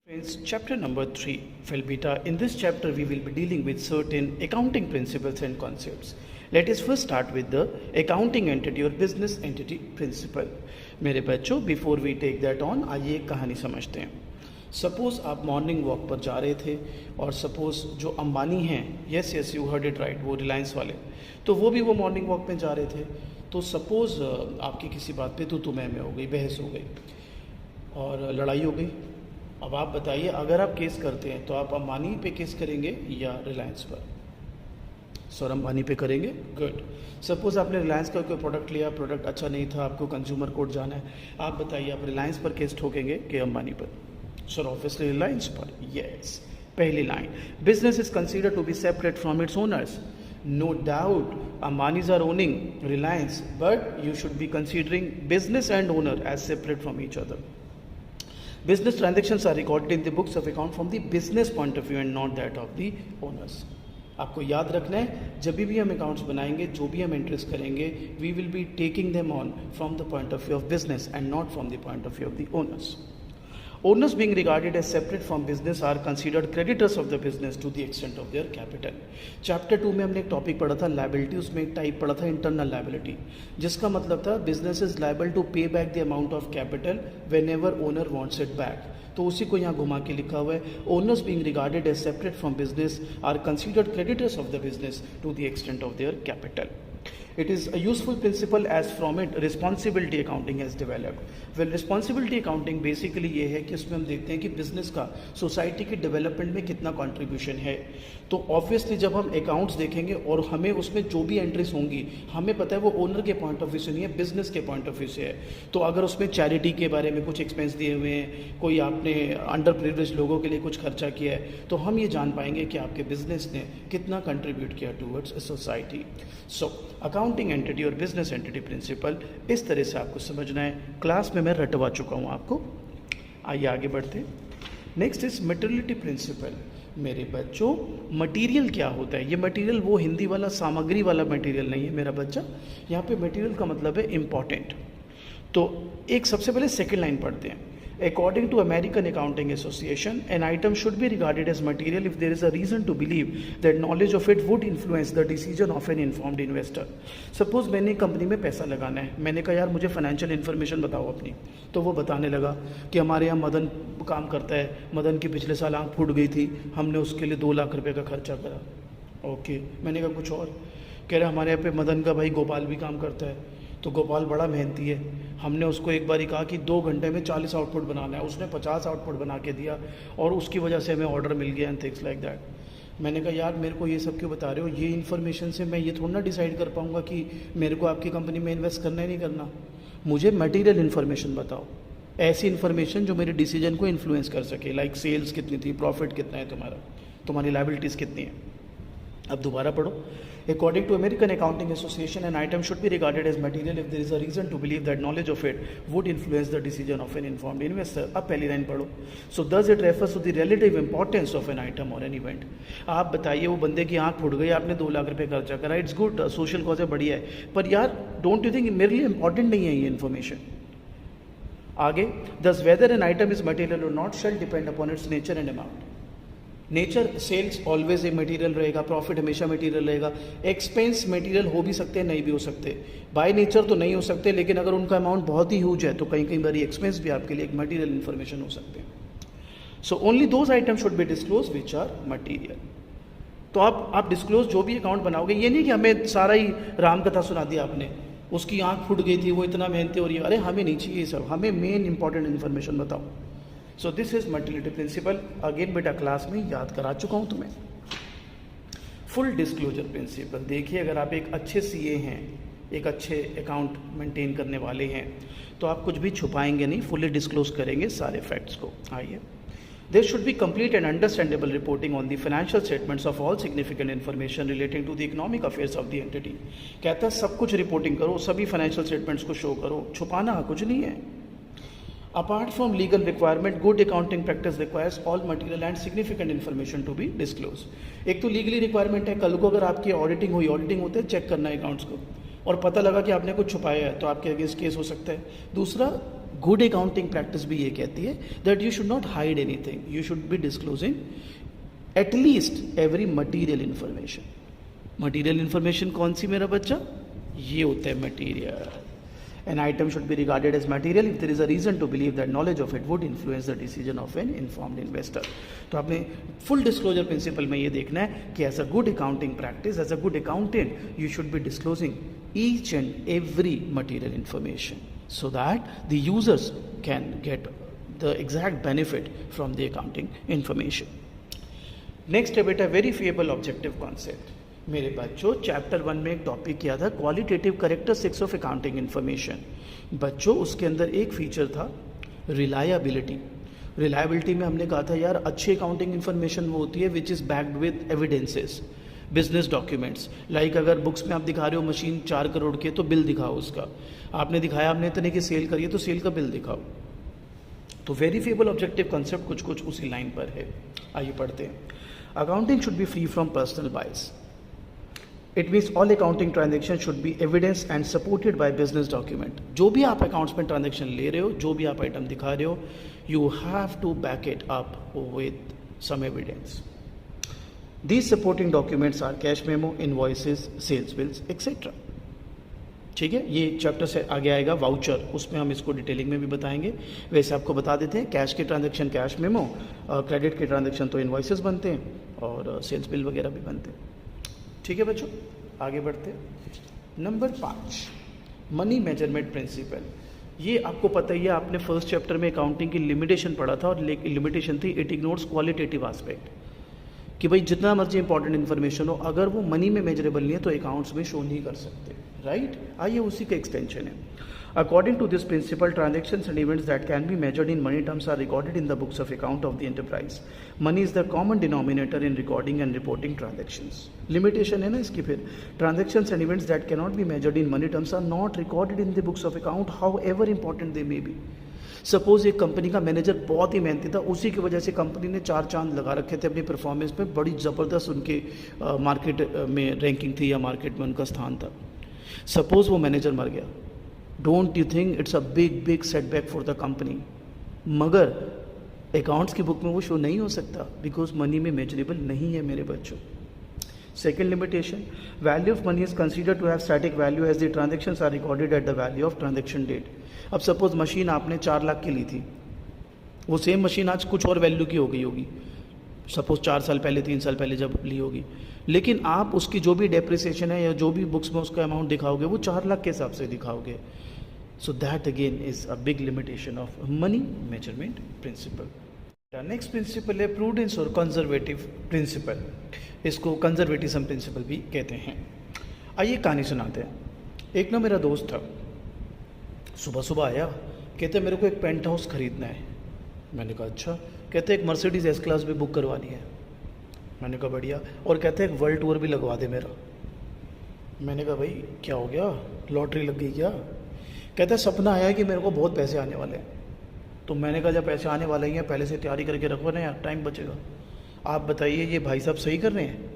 Friends, chapter number 3, Phil Beta. In this chapter, we will be dealing with certain accounting principles and concepts. Let us first start with the accounting entity or business entity principle. मेरे बच्चों, before we take that on, आइए एक कहानी समझते हैं. Suppose आप morning walk पर जा रहे थे और सपोज जो अंबानी हैं, yes you heard it right, वो रिलायंस वाले, तो वो भी वो मॉर्निंग वॉक पे जा रहे थे. तो सपोज आपकी किसी बात पे तो मैं हो गई, बहस हो गई और लड़ाई हो गई. अब आप बताइए, अगर आप केस करते हैं तो आप अंबानी पे केस करेंगे या रिलायंस पर? सर अंबानी पे करेंगे. गुड. सपोज आपने रिलायंस का कोई प्रोडक्ट लिया, प्रोडक्ट अच्छा नहीं था, आपको कंज्यूमर कोर्ट जाना है, आप बताइए आप रिलायंस पर केस ठोकेंगे कि अंबानी पर? सर ऑब्वियसली रिलायंस पर. यस. पहली line, business is considered to be separate from its owners. No doubt, Ambanis are owning Reliance, but you should be considering business and owner as separate from each other. Business transactions are recorded in the books of account from the business point of view and not that of the owners. आपको याद रखना है, जब भी हम accounts बनाएंगे, जो भी हम एंट्रीज करेंगे, we will be taking them on from the point of view of business and not from the point of view of the owners. Owners being regarded as separate from business are considered creditors of the business to the extent of their capital. Chapter 2 में हमने एक topic पढ़ा था liability, उसमें एक type पढ़ा था internal liability, जिसका मतलब था business is liable to pay back the amount of capital when ever owner wants it back. तो उसी को यहाँ घुमा के लिखा हुआ है. Owners being regarded as separate from business are considered creditors of the business to the extent of their capital. It is a useful principle as from it responsibility accounting has developed. Well, responsibility accounting basically ये है कि उसमें हम देखते हैं कि business का society के डेवलपमेंट में कितना कंट्रीब्यूशन है. तो ऑब्वियसली जब हम अकाउंट्स देखेंगे और हमें उसमें जो भी एंट्रीज होंगी, हमें पता है वो ओनर के पॉइंट ऑफ व्यू से नहीं है, बिजनेस के पॉइंट ऑफ व्यू से है. तो अगर उसमें चैरिटी के बारे में कुछ एक्सपेंस दिए हुए हैं, कोई आपने अंडर प्रिविलेज लोगों के लिए कुछ खर्चा किया है, तो हम ये जान पाएंगे कि आपके बिजनेस ने कितना कंट्रीब्यूट किया towards society. So accounting entity और बिजनेस एंटिटी प्रिंसिपल इस तरह से आपको समझना है. क्लास में मैं रटवा चुका हूँ आपको. आइए आगे बढ़ते. Next is materiality principle. मेरे बच्चों, मटेरियल क्या होता है? ये मटेरियल वो हिंदी वाला सामग्री वाला मटेरियल नहीं है मेरा बच्चा. यहाँ पे मटेरियल का मतलब है इम्पॉर्टेंट. तो एक सबसे पहले सेकेंड लाइन पढ़ते हैं. According to American Accounting Association, an item should be regarded as material if there is a reason to believe that knowledge of it would influence the decision of an informed investor. Suppose मैंने company में पैसा लगाना है, मैंने कहा यार मुझे financial information बताओ अपनी, तो वो बताने लगा कि हमारे यहाँ मदन काम करता है, मदन की पिछले साल आँख फूट गई थी, हमने उसके लिए 2 लाख रुपये का खर्चा करा. ओके. मैंने कहा कुछ और? कह रहे हमारे यहाँ पे मदन का भाई गोपाल भी काम करता है, तो गोपाल बड़ा मेहनती है, हमने उसको एक बार ही कहा कि 2 घंटे में 40 आउटपुट बनाना है, उसने 50 आउटपुट बना के दिया और उसकी वजह से हमें ऑर्डर मिल गया एंड थिंग्स लाइक दैट. मैंने कहा यार मेरे को ये सब क्यों बता रहे हो? ये इन्फॉर्मेशन से मैं ये थोड़ा ना डिसाइड कर पाऊँगा कि मेरे को आपकी कंपनी में इन्वेस्ट करना है नहीं करना. मुझे मटीरियल इन्फॉर्मेशन बताओ, ऐसी इन्फॉर्मेशन जो मेरे डिसीजन को इन्फ्लुएंस कर सके, लाइक सेल्स कितनी थी, प्रॉफिट कितना है तुम्हारा, तुम्हारी लायबिलिटीज़ कितनी है. अब दोबारा पढ़ो. According to American Accounting Association, an item should be regarded as material if there is a reason to believe that knowledge of it would influence the decision of an informed investor. अब पहली line पढ़ो. So does it refers to the relative importance of an item or an event. आप बताइए, वो बंदे की आँख फूट गई, आपने 2 लाख रुपये खर्चा करा, इट्स गुड, सोशल कॉज है, बढ़िया है, पर यार डोंट यू थिंक मेरे लिए इंपॉर्टेंट नहीं है ये इन्फॉर्मेशन? आगे, thus whether an item is material or not shall depend upon its nature and amount. Nature, sales always एक मटेरियल रहेगा, प्रॉफिट हमेशा मटेरियल रहेगा, एक्सपेंस मटेरियल हो भी सकते हैं, नहीं भी हो सकते, बाय नेचर तो नहीं हो सकते, लेकिन अगर उनका अमाउंट बहुत ही ह्यूज है तो कहीं बार एक्सपेंस भी आपके लिए एक मटेरियल इन्फॉर्मेशन हो सकते हैं. So only those item should be disclose which are material. तो आप डिस्क्लोज जो भी अकाउंट बनाओगे, ये नहीं कि हमें सारा ही राम कथा सुना दिया आपने, उसकी आँख फूट गई थी, वो इतना मेहनती हो रही है, अरे हमें नहीं चाहिए सब, हमें मेन इंपॉर्टेंट इन्फॉर्मेशन बताओ. So this is materiality principle. Again बेटा क्लास में याद करा चुका हूँ तुम्हें. Full disclosure principle. देखिए, अगर आप एक अच्छे सीए हैं, एक अच्छे अकाउंट मेंटेन करने वाले हैं, तो आप कुछ भी छुपाएंगे नहीं, फुली डिस्क्लोज करेंगे सारे फैक्ट्स को. आइए. There should be complete and understandable reporting on the financial statements of all significant information relating to the economic affairs of the entity. कहता है सब कुछ रिपोर्टिंग करो, सभी फाइनेंशियल स्टेटमेंट्स को शो करो, छुपाना कुछ नहीं है. Apart from legal requirement, good accounting practice requires all material and significant information to be disclosed. एक तो लीगली रिक्वायरमेंट है, कल को अगर आपकी ऑडिटिंग हुई, ऑडिटिंग होते हैं चेक करना है अकाउंट्स को, और पता लगा कि आपने कुछ छुपाया है तो आपके अगेंस्ट केस हो सकता है। दूसरा, गुड अकाउंटिंग प्रैक्टिस भी ये कहती है that you should not hide anything, you should be disclosing at least every material information. Material information कौन सी मेरा बच्चा? ये होता है material. An item should be regarded as material if there is a reason to believe that knowledge of it would influence the decision of an informed investor. तो आपने full disclosure principal में ये देखना है कि as a good accounting practice, as a good accountant, you should be disclosing each and every material information so that the users can get the exact benefit from the accounting information. Next है बेटा verifiable objective concept. मेरे बच्चों chapter 1 में एक topic किया था qualitative characteristics of accounting information. बच्चों उसके अंदर एक फीचर था रिलायबिलिटी। रिलायबिलिटी में हमने कहा था यार अच्छी अकाउंटिंग इन्फॉर्मेशन वो होती है which is backed with evidences, business documents. Like अगर बुक्स में आप दिखा रहे हो मशीन 4 करोड़ की है तो बिल दिखाओ उसका। आपने दिखाया आपने इतने की सेल करी है तो सेल का बिल दिखाओ। तो वेरीफिएबल ऑब्जेक्टिव कॉन्सेप्ट कुछ कुछ उसी लाइन पर है। आइए पढ़ते हैं। Accounting should be free from personal bias. It means all accounting transaction should be evidence and supported by business document. जो भी आप अकाउंट्स में ट्रांजेक्शन ले रहे हो, जो भी आप आइटम दिखा रहे हो, you have to back it up with some evidence. These supporting documents are cash memo, invoices, sales bills etcetera. ठीक है, ये चैप्टर से आगे आएगा वाउचर, उसमें हम इसको डिटेलिंग में भी बताएंगे। वैसे आपको बता देते हैं कैश के ट्रांजेक्शन कैश मेमो, क्रेडिट के ट्रांजेक्शन तो इनवॉइसेस बनते हैं और सेल्स बिल वगैरह भी बनते हैं। ठीक है बच्चों, आगे बढ़ते हैं। Number 5, money measurement principle. ये आपको पता ही है, आपने फर्स्ट चैप्टर में अकाउंटिंग की लिमिटेशन पढ़ा था और लिमिटेशन थी इट इग्नोर्स क्वालिटेटिव एस्पेक्ट, कि भाई जितना मर्जी इंपॉर्टेंट इन्फॉर्मेशन हो अगर वो मनी में मेजरेबल नहीं है तो अकाउंट्स में शो नहीं कर सकते। राइट, आइए उसी का एक्सटेंशन है। According to this principle, transactions and events that can be measured in money terms are recorded in the books of account of the enterprise. Money is the common denominator in recording and reporting transactions. Limitation है ना इसकी फिर, transactions and events that cannot be measured in money terms are not recorded in the books of account, however important they may be. Suppose एक company का manager बहुत ही मेहनती था, उसी की वजह से कंपनी ने 4 चांद लगा रखे थे अपनी परफॉर्मेंस पे, बड़ी ज़बरदस्त उनके मार्केट में रैंकिंग थी या मार्केट में उनका स्थान था। सपोज वो मैनेजर मर गया, don't you think it's a big setback for the company? मगर अकाउंट्स की बुक में वो शो नहीं हो सकता बिकॉज मनी में मेजरेबल नहीं है मेरे बच्चों। Second limitation, value of money is consider to have static value as the transactions are recorded at the value of transaction date. अब सपोज मशीन आपने 4 लाख की ली थी, वो सेम मशीन आज कुछ और वैल्यू की हो गई होगी, सपोज 4 साल पहले 3 साल पहले जब ली होगी, लेकिन आप उसकी जो भी डेप्रिसिएशन है या जो भी बुक्स में उसका अमाउंट दिखाओगे वो 4 लाख के हिसाब से दिखाओगे। So that again is a big limitation of money measurement principle. Next principle है प्रूडेंस और कंजर्वेटिव प्रिंसिपल। इसको कंजर्वेटिज्म प्रिंसिपल भी कहते हैं। आइए कहानी सुनाते हैं। एक ना मेरा दोस्त था, सुबह सुबह आया, कहते मेरे को एक पेंट हाउस खरीदना है। मैंने कहा अच्छा। कहते एक मर्सिडीज एस क्लास भी बुक करवानी है। मैंने कहा बढ़िया। और कहते एक वर्ल्ड टूर भी लगवा दे मेरा। मैंने कहा भाई क्या हो गया, लॉटरी लग गई क्या? कहता है सपना आया है कि मेरे को बहुत पैसे आने वाले हैं। तो मैंने कहा जब पैसे आने वाले ही हैं पहले से तैयारी करके रखो ना यार, टाइम बचेगा। आप बताइए ये भाई साहब सही कर रहे हैं?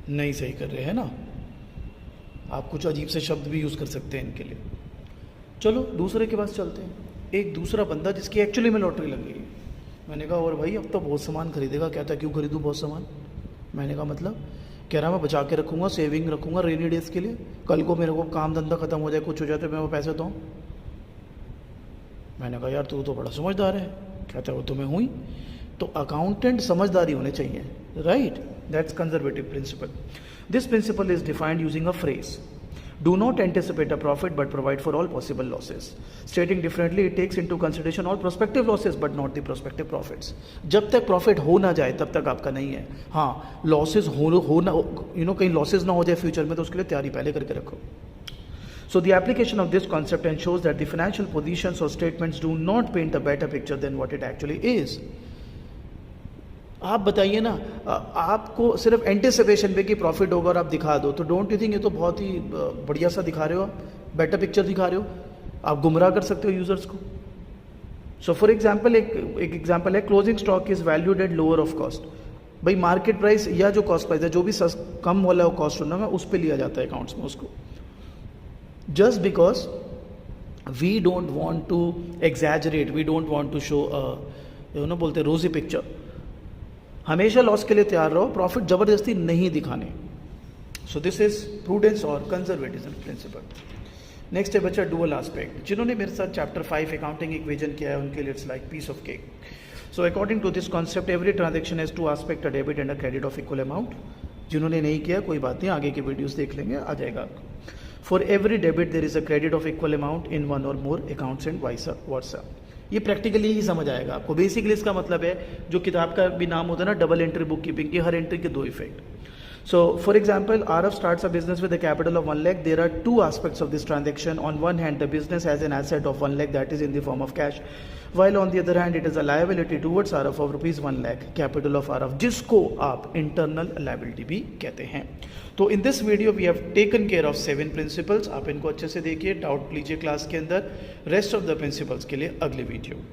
नहीं सही कर रहे हैं ना। आप कुछ अजीब से शब्द भी यूज़ कर सकते हैं इनके लिए। चलो दूसरे के पास चलते हैं। एक दूसरा बंदा जिसकी एक्चुअली में लॉटरी लग गई। मैंने कहा और भाई अब तो बहुत सामान खरीदेगा। कहता है क्यों खरीदूँ बहुत सामान? मैंने कहा मतलब? कह रहा मैं बचा के रखूँगा, सेविंग रखूँगा रेनी डेज के लिए, कल को मेरे को काम धंधा खत्म हो जाए, कुछ हो जाए तो मैं वो पैसे दूँ। मैंने कहा यार तू तो बड़ा समझदार है। कहता है वो तो मैं हुई। तो अकाउंटेंट समझदारी होने चाहिए, right? That's conservative principal. This principle is defined using a phrase, do not anticipate a profit but provide for all possible losses. Stating differently, it takes into consideration all prospective losses but not the prospective profits. जब तक profit हो ना जाए तब तक आपका नहीं है। हाँ, लॉसेज हो ना, कहीं लॉसेज ना हो जाए फ्यूचर में, तो उसके लिए तैयारी पहले करके रखो। So the application of this concept ensures that the financial positions or statements do not paint a better picture than what it actually is. आप बताइए ना, आपको सिर्फ एंटिसिपेशन पे कि प्रॉफिट होगा और आप दिखा दो, तो डोंट यू थिंक ये तो बहुत ही बढ़िया सा दिखा रहे हो, आप बेटर पिक्चर दिखा रहे हो, आप गुमराह कर सकते हो यूजर्स को। सो फॉर एग्जांपल एक एग्जांपल है, closing stock is valued at lower of cost भाई मार्केट प्राइस या जो कॉस्ट प्राइस है, जो भी कम वाला कॉस्ट होना है उस पर लिया जाता है अकाउंट्स में उसको, just because we don't want to exaggerate, we don't want to show ना बोलते रोजी पिक्चर। हमेशा लॉस के लिए तैयार रहो, प्रॉफिट जबरदस्ती नहीं दिखाने। सो दिस इज प्रूडेंस और कंजर्वेटिज्म प्रिंसिपल। नेक्स्ट है बच्चा डुअल एस्पेक्ट। जिन्होंने मेरे साथ चैप्टर 5 अकाउंटिंग इक्वेशन किया है उनके लिए it's like piece of cake. So according to this concept every transaction has two aspect, a debit and a credit of equal amount. जिन्होंने नहीं किया कोई बात नहीं, आगे के वीडियोस देख लेंगे, आ जाएगा आपको। For every debit there is a credit of equal amount in one और मोर अकाउंट्स एंड वाइस वर्सा। ये प्रैक्टिकली ही समझ आएगा आपको। बेसिकली इसका मतलब है जो किताब का भी नाम होता है ना डबल एंट्री बुक कीपिंग की, हर एंट्री के दो effect. So, for example, RF starts a business with a capital of 1 lakh. There are two aspects of this transaction. On one hand, the business has an asset of 1 lakh that is in the form of cash, while on the other hand, it is a liability towards RF of rupees 1 lakh, capital of RF, जिसको आप internal liability भी कहते हैं। तो in this video we have taken care of 7 principles. आप इनको अच्छे से देखिए, डाउट लीजिए क्लास के अंदर। रेस्ट ऑफ द प्रिंसिपल्स के लिए अगले वीडियो।